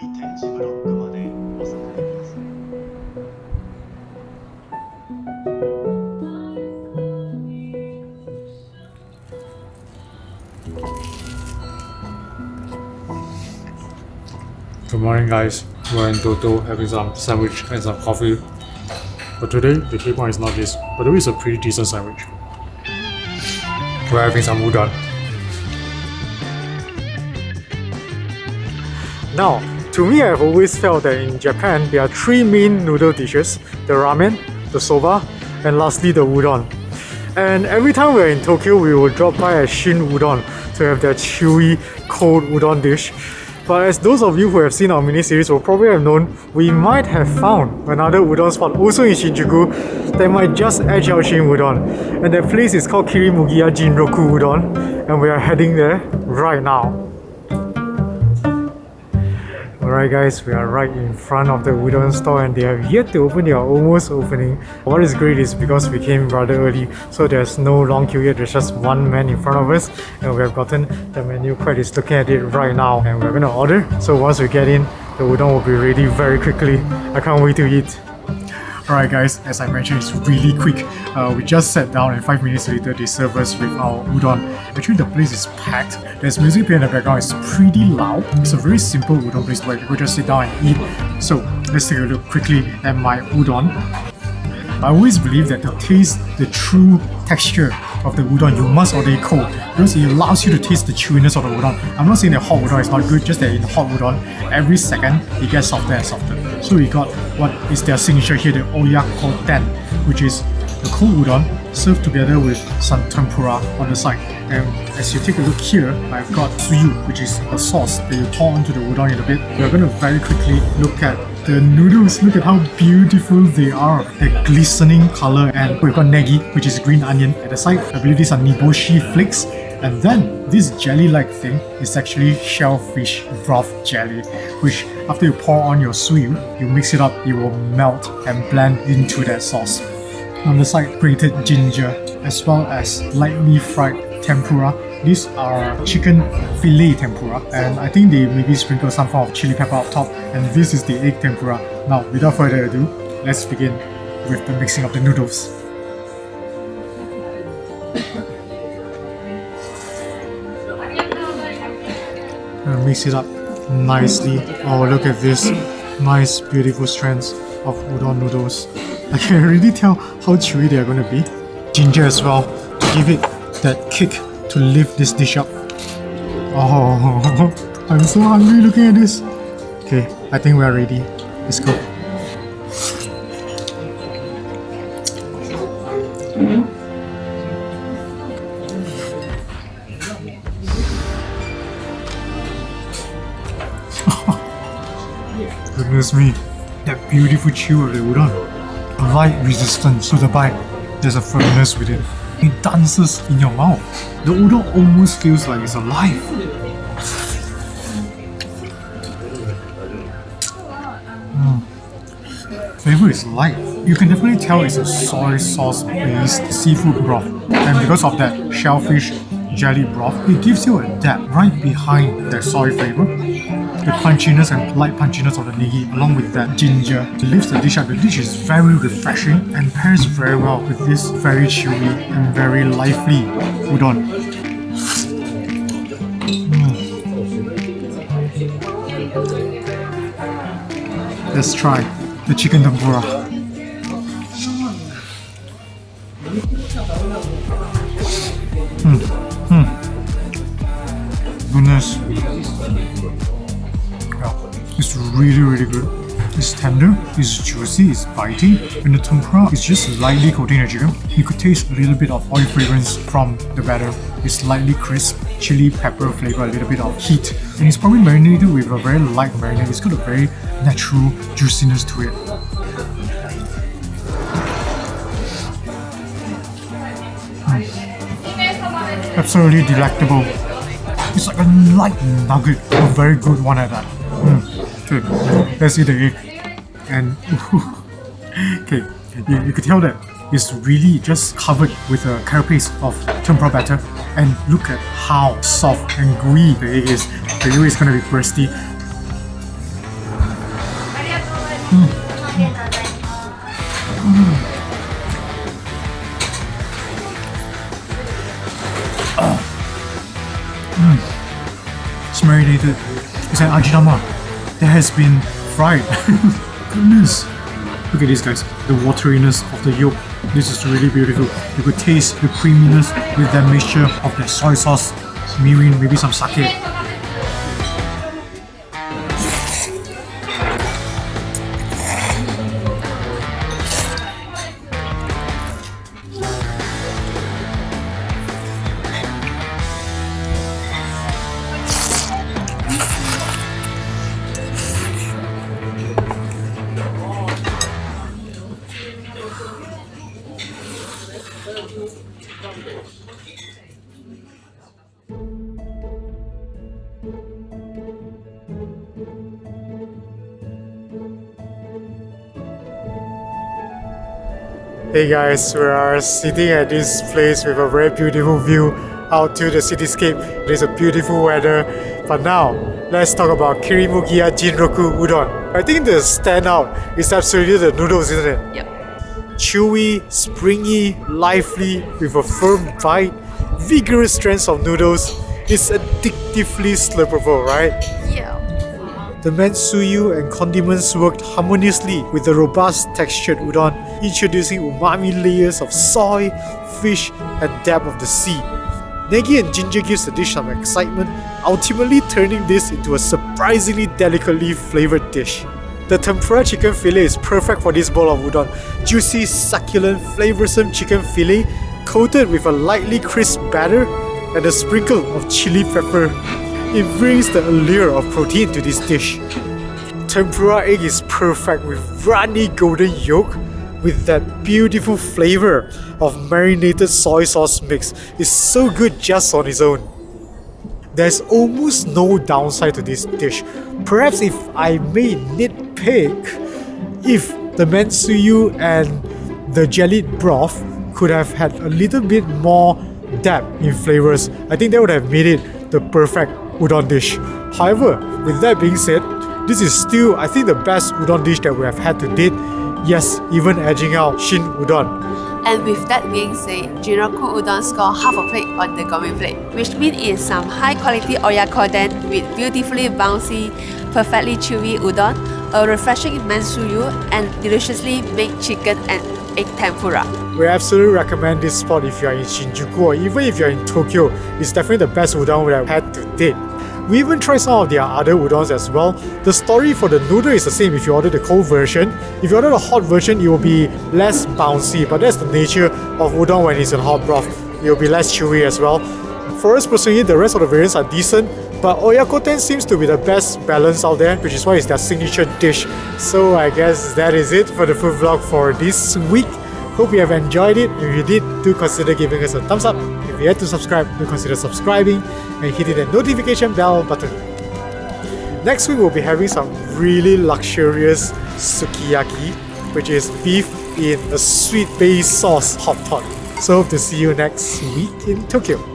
点字ブロックまでお下がりください。Good morning, guys. We're in Toto having some sandwich and some coffee. But today, the key point is not this, but it is a pretty decent sandwich. We're having some udon. Now, to me, I've always felt that in Japan, there are three main noodle dishes: the ramen, the soba, and lastly the udon. And every time we're in Tokyo, we will drop by at Shin Udon to have their chewy, cold udon dish. But as those of you who have seen our mini-series will probably have known, we might have found another udon spot also in Shinjuku that might just edge out Shin Udon. And that place is called Kirimugiya Jinroku Udon, and we are heading there right now. Alright guys, we are right in front of the udon store and they have yet to open, they are almost opening. What is great is because we came rather early, so there's no long queue yet, there's just one man in front of us and we have gotten the menu. Quite is looking at it right now and we're gonna order. So once we get in, the udon will be ready very quickly. I can't wait to eat. Alright guys, as I mentioned, it's really quick. We just sat down and 5 minutes later they serve us with our udon. Actually the place is packed. There's music playing in the background, it's pretty loud. It's a very simple udon place where people just sit down and eat. So let's take a look quickly at my udon. I always believe that to taste the true texture of the udon, you must order it cold because it allows you to taste the chewiness of the udon. I'm not saying that hot udon is not good, just that in hot udon, every second it gets softer and softer. So we got what is their signature here, the Oyakoten, which is the cold udon served together with some tempura on the side. And as you take a look here, I've got suyu, which is a sauce that you pour onto the udon in a bit. We're going to very quickly look at the noodles. Look at how beautiful they are. They're glistening color. And we've got negi, which is green onion at the side. I believe these are niboshi flakes. And then this jelly-like thing is actually shellfish broth jelly, which after you pour on your suyu, you mix it up, it will melt and blend into that sauce. On the side, grated ginger, as well as lightly fried tempura. These are chicken fillet tempura, and I think they maybe sprinkle some form of chili pepper up top. And this is the egg tempura. Now, without further ado, let's begin with the mixing of the noodles. And mix it up nicely. Oh, look at this nice, beautiful strands of udon noodles. I can already tell how chewy they are going to be. Ginger as well to give it that kick to lift this dish up. Oh, I'm so hungry looking at this. Okay, I think we are ready. Let's go. Goodness me, that beautiful chew of the udon. Light resistance to the bite. There's a firmness with it. It dances in your mouth. The udon almost feels like it's alive. Flavor is light. You can definitely tell it's a soy sauce based seafood broth. And because of that shellfish jelly broth, it gives you a depth right behind that soy flavor. The crunchiness and light punchiness of the negi along with that ginger lifts the dish up. The dish is very refreshing and pairs very well with this very chewy and very lively udon. Let's try the chicken tempura. Goodness. It's really good. It's tender, it's juicy, it's biting, and the tempura is just lightly coating the chicken. You could taste a little bit of oil fragrance from the batter. It's lightly crisp, chili pepper flavor, a little bit of heat, and it's probably marinated with a very light marinade. It's got a very natural juiciness to it. Absolutely delectable. It's like a light nugget, a very good one at that. Okay, let's eat the egg. And okay, you could tell that it's really just covered with a carapace of tempura batter. And look at how soft and gooey the egg is. The egg is gonna be bursty. It's marinated. It's an ajinama that has been fried. Goodness. Look at these guys. The wateriness of the yolk. This is really beautiful. You could taste the creaminess with that mixture of that soy sauce, mirin, maybe some sake. Hey guys, we are sitting at this place with a very beautiful view out to the cityscape. It is a beautiful weather. But now, let's talk about Kirimugiya Jinroku Udon. I think the standout is absolutely the noodles, isn't it? Yep. Chewy, springy, lively, with a firm bite, vigorous strands of noodles. It's addictively slurpable, right? Yeah. The mansuyu and condiments worked harmoniously with the robust textured udon, introducing umami layers of soy, fish, and depth of the sea. Negi and ginger gives the dish some excitement, ultimately turning this into a surprisingly delicately flavored dish. The tempura chicken fillet is perfect for this bowl of udon. Juicy, succulent, flavoursome chicken fillet coated with a lightly crisp batter and a sprinkle of chili pepper. It brings the allure of protein to this dish. Tempura egg is perfect with runny golden yolk with that beautiful flavour of marinated soy sauce mix. It's so good just on its own. There's almost no downside to this dish. Perhaps if I may nitpick, if the mansuyu and the jellied broth could have had a little bit more depth in flavours, I think that would have made it the perfect udon dish. However, with that being said, this is still, I think, the best udon dish that we have had to date. Yes, even edging out Shin Udon. And with that being said, Jinroku Udon score half a plate on the gourmet plate, which means it's some high quality oyakodon with beautifully bouncy, perfectly chewy udon, a refreshing mansuyu, and deliciously baked chicken and egg tempura. We absolutely recommend this spot if you are in Shinjuku or even if you are in Tokyo. It's definitely the best udon we have had to date. We even tried some of their other udons as well. The story for the noodle is the same if you order the cold version. If you order the hot version, it will be less bouncy, but that's the nature of udon when it's in hot broth. It will be less chewy as well. For us personally, the rest of the variants are decent, but oyakodon seems to be the best balance out there, which is why it's their signature dish. So I guess that is it for the food vlog for this week. Hope you have enjoyed it. If you did, do consider giving us a thumbs up. If you yet to subscribe, do consider subscribing and hitting the notification bell button. Next week we'll be having some really luxurious sukiyaki, which is beef in a sweet base sauce hot pot. So hope to see you next week in Tokyo.